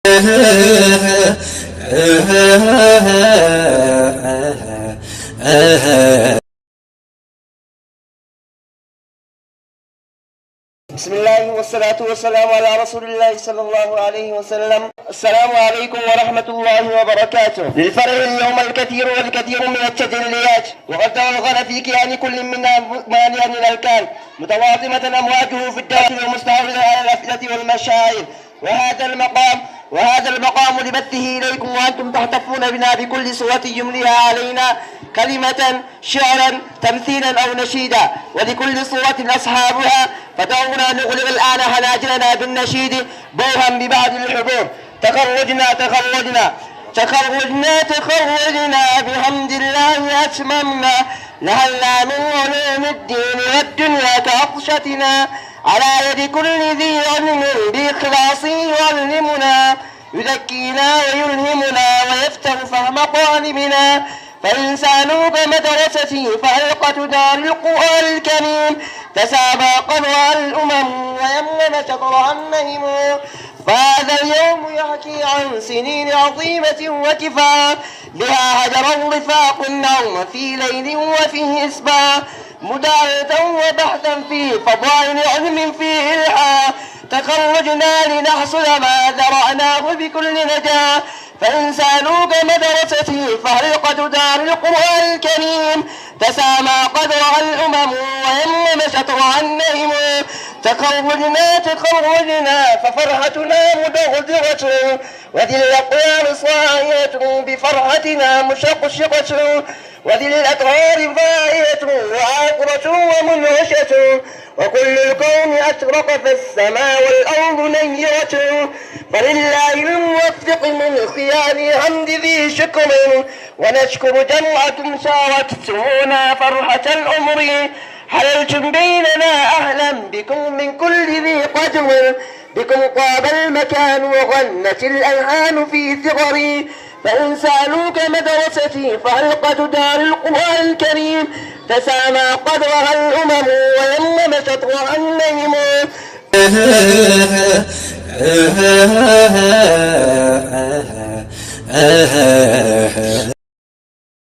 بسم الله والصلاة والسلام على رسول الله صلى الله عليه وسلم. السلام عليكم ورحمة الله وبركاته. للفرح اليوم الكثير والكثير من التجليات، وقد توغل في كيان كل منا مانعا من الكان، متواطمة أمواجه في الداخل ومستحوذة على الأفئدة والمشاعر. وهذا المقام لبثه إليكم وأنتم تحتفون بنا بكل صورة يمليها علينا، كلمة، شعرا، تمثيلا أو نشيدا، ولكل صورة أصحابها. فدعونا نغلق الآن حناجرنا بالنشيد بوها ببعض الحبوب. تخرجنا بحمد الله أتممنا، نهلنا من علوم الدين والدنيا كعطشتنا، على يد كل ذي علم بإخلاص يعلمنا، يذكينا ويلهمنا ويفتح فهم طالبنا. فإنسانه كمدرستي فحلقة دار القرآن الكريم، تسابى قدرها الأمم ويمن شطرها النهم. فهذا اليوم يحكي عن سنين عظيمة وكفاء، بها هجر الرفاق النوم في ليل وفيه إصباح، مدارة وبحثا في فضائل علم فيه إلحاح. تخرجنا لنحصل ما ذرعناه بكل نجاح، فإنسانه كمدرستي فحلقة دار القرآن الكريم، تسامى قدرها الأمم ويمم شطرها النهم. تخرجنا ففرحتنا مدغدغة، وذي الأقوال صاعية بفرحتنا مشقشقة، وذي الأطهار فائية وعاقرة ومنعشة، وكل الكون أشرق فالسماء والأرض نيرة. فلله الموفق من خيار حمد ذي شكر، ونشكر جمعة شاركتمونا فرحة العمر. حللتم بيننا أهلا بكم من كل ذي قدر، بكم طاب المكان وغنت الألحان في ثغري. فإنسانوا كمدرستي فحلقة دار القرآن الكريم، تسامى قدرها الأمم ويمم شطرها النهم. آه